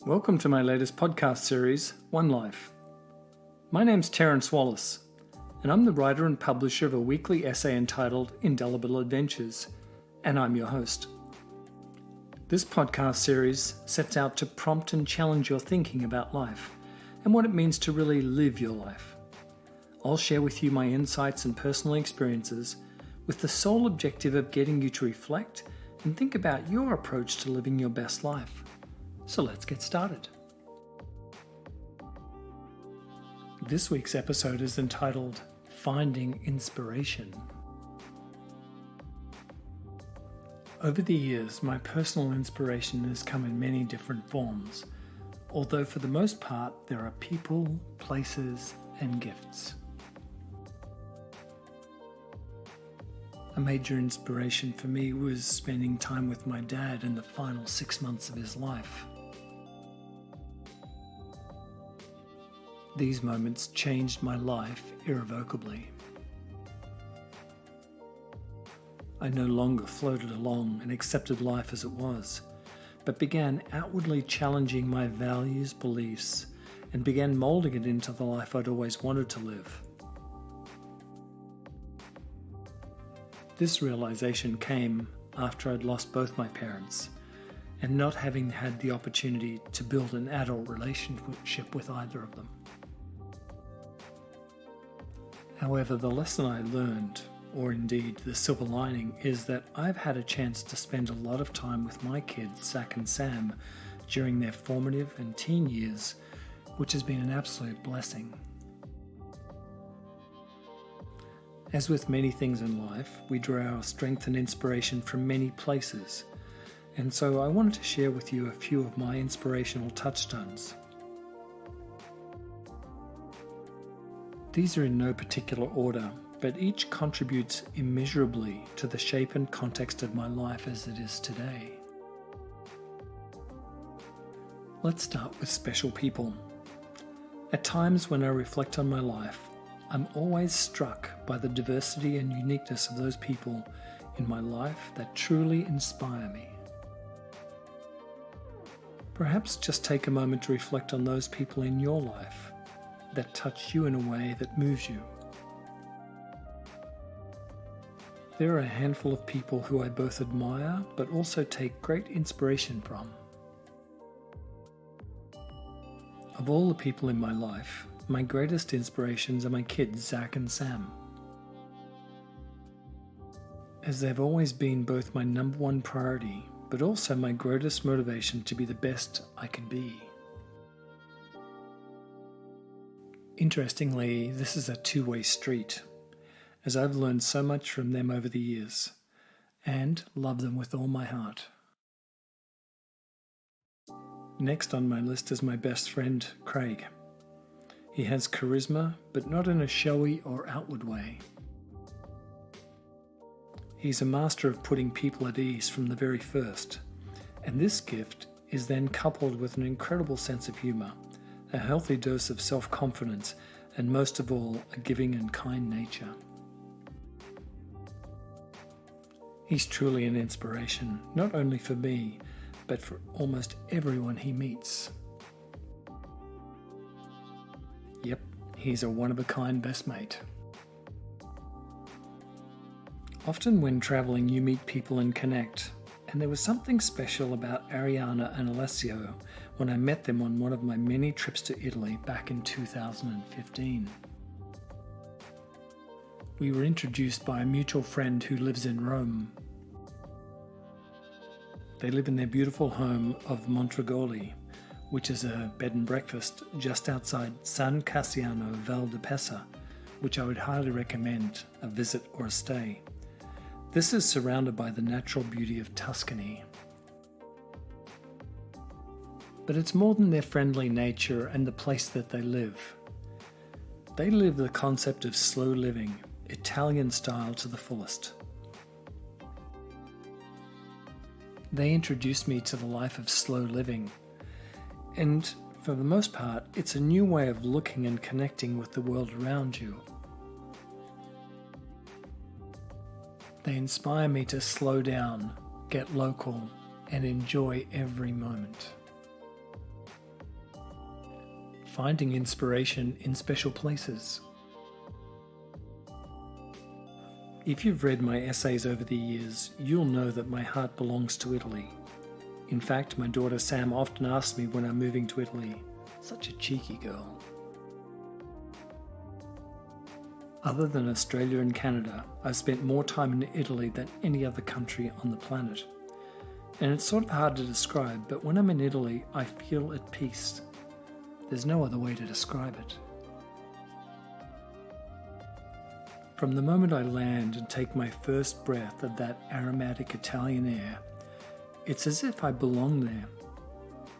Welcome to my latest podcast series, One Life. My name's Terence Wallace, and I'm the writer and publisher of a weekly essay entitled Indelible Adventures, and I'm your host. This podcast series sets out to prompt and challenge your thinking about life and what it means to really live your life. I'll share with you my insights and personal experiences with the sole objective of getting you to reflect and think about your approach to living your best life. So let's get started. This week's episode is entitled Finding Inspiration. Over the years, my personal inspiration has come in many different forms, although for the most part there are people, places, and gifts. A major inspiration for me was spending time with my dad in the final 6 months of his life. These moments changed my life irrevocably. I no longer floated along and accepted life as it was, but began outwardly challenging my values, beliefs, and began molding it into the life I'd always wanted to live. This realization came after I'd lost both my parents, and not having had the opportunity to build an adult relationship with either of them. However, the lesson I learned, or indeed the silver lining, is that I've had a chance to spend a lot of time with my kids, Zach and Sam, during their formative and teen years, which has been an absolute blessing. As with many things in life, we draw our strength and inspiration from many places, and so I wanted to share with you a few of my inspirational touchstones. These are in no particular order, but each contributes immeasurably to the shape and context of my life as it is today. Let's start with special people. At times when I reflect on my life, I'm always struck by the diversity and uniqueness of those people in my life that truly inspire me. Perhaps just take a moment to reflect on those people in your life that touch you in a way that moves you. There are a handful of people who I both admire but also take great inspiration from. Of all the people in my life, my greatest inspirations are my kids, Zach and Sam, as they've always been both my number one priority but also my greatest motivation to be the best I can be. Interestingly, this is a two-way street, as I've learned so much from them over the years, and love them with all my heart. Next on my list is my best friend, Craig. He has charisma, but not in a showy or outward way. He's a master of putting people at ease from the very first, and this gift is then coupled with an incredible sense of humour, a healthy dose of self-confidence, and most of all, a giving and kind nature. He's truly an inspiration, not only for me, but for almost everyone he meets. Yep, he's a one-of-a-kind best mate. Often when travelling, you meet people and connect, and there was something special about Ariana and Alessio when I met them on one of my many trips to Italy back in 2015. We were introduced by a mutual friend who lives in Rome. They live in their beautiful home of Montragoli, which is a bed and breakfast just outside San Cassiano Val di Pesa, which I would highly recommend a visit or a stay. This is surrounded by the natural beauty of Tuscany. But it's more than their friendly nature and the place that they live. They live the concept of slow living, Italian style to the fullest. They introduced me to the life of slow living, and for the most part, it's a new way of looking and connecting with the world around you. They inspire me to slow down, get local, and enjoy every moment. finding inspiration in special places. If you've read my essays over the years, you'll know that my heart belongs to Italy. In fact, my daughter Sam often asks me when I'm moving to Italy. Such a cheeky girl. Other than Australia and Canada, I've spent more time in Italy than any other country on the planet. And it's sort of hard to describe, but when I'm in Italy, I feel at peace. There's no other way to describe it. From the moment I land and take my first breath of that aromatic Italian air, it's as if I belong there.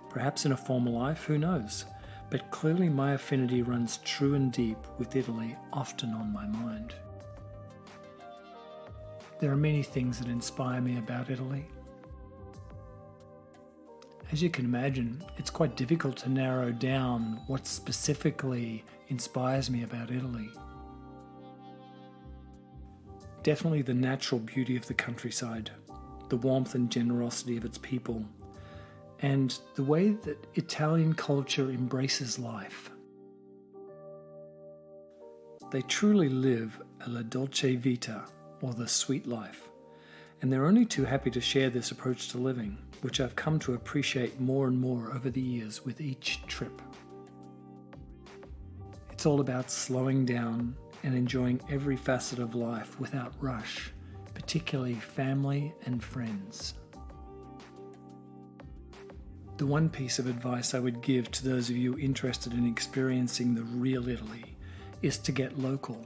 Perhaps in a former life, who knows? But clearly my affinity runs true and deep with Italy, often on my mind. There are many things that inspire me about Italy. As you can imagine, it's quite difficult to narrow down what specifically inspires me about Italy. Definitely the natural beauty of the countryside, the warmth and generosity of its people, and the way that Italian culture embraces life. They truly live a la dolce vita, or the sweet life, and they're only too happy to share this approach to living, which I've come to appreciate more and more over the years with each trip. It's all about slowing down and enjoying every facet of life without rush, particularly family and friends. The one piece of advice I would give to those of you interested in experiencing the real Italy is to get local.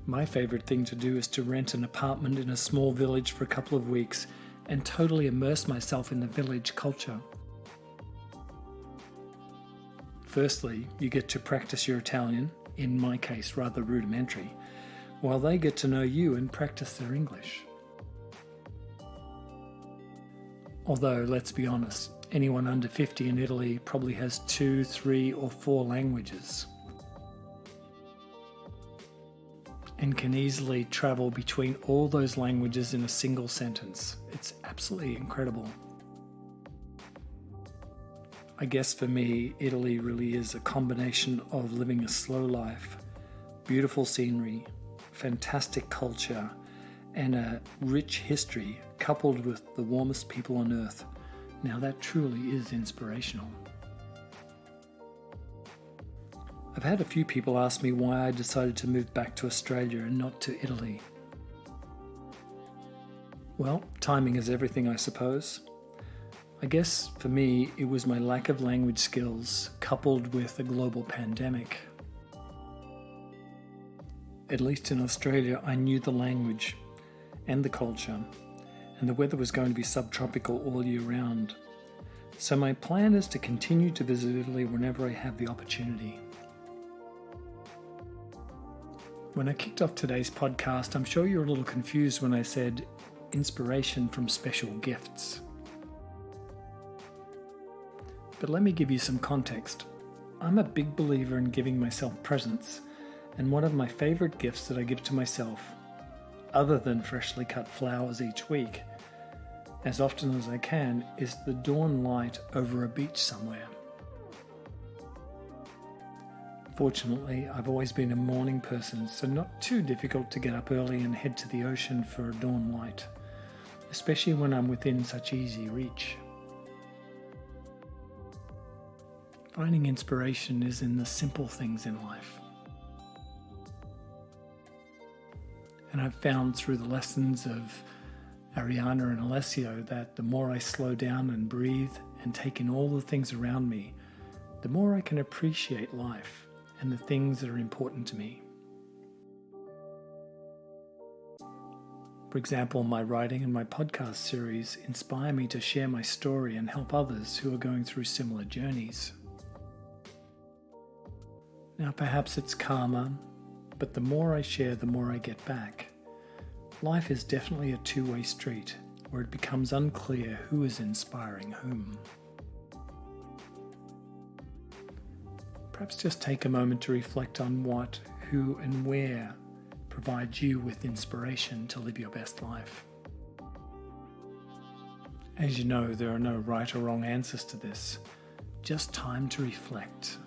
My favorite thing to do is to rent an apartment in a small village for a couple of weeks and totally immerse myself in the village culture. Firstly, you get to practice your Italian, in my case rather rudimentary, while they get to know you and practice their English. Although, let's be honest, anyone under 50 in Italy probably has 2, 3, or 4 languages, and can easily travel between all those languages in a single sentence. It's absolutely incredible. I guess for me, Italy really is a combination of living a slow life, beautiful scenery, fantastic culture, and a rich history coupled with the warmest people on earth. Now that truly is inspirational. I've had a few people ask me why I decided to move back to Australia and not to Italy. Well, timing is everything, I suppose. I guess for me, it was my lack of language skills coupled with a global pandemic. At least in Australia, I knew the language and the culture, and the weather was going to be subtropical all year round. So my plan is to continue to visit Italy whenever I have the opportunity. When I kicked off today's podcast, I'm sure you're a little confused when I said inspiration from special gifts. But let me give you some context. I'm a big believer in giving myself presents, and one of my favorite gifts that I give to myself, other than freshly cut flowers each week, as often as I can, is the dawn light over a beach somewhere. Fortunately, I've always been a morning person, so not too difficult to get up early and head to the ocean for a dawn light, especially when I'm within such easy reach. Finding inspiration is in the simple things in life. And I've found through the lessons of Ariana and Alessio that the more I slow down and breathe and take in all the things around me, the more I can appreciate life and the things that are important to me. For example, my writing and my podcast series inspire me to share my story and help others who are going through similar journeys. Now perhaps it's karma, but the more I share, the more I get back. Life is definitely a two-way street where it becomes unclear who is inspiring whom. Perhaps just take a moment to reflect on what, who, and where provides you with inspiration to live your best life. As you know, there are no right or wrong answers to this, just time to reflect.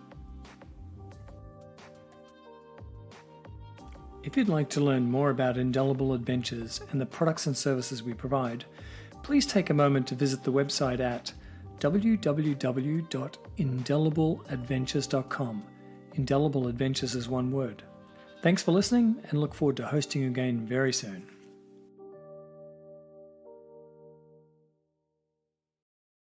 If you'd like to learn more about Indelible Adventures and the products and services we provide, please take a moment to visit the website at www.indelibleadventures.com. Indelible Adventures is one word. Thanks for listening, and look forward to hosting you again very soon.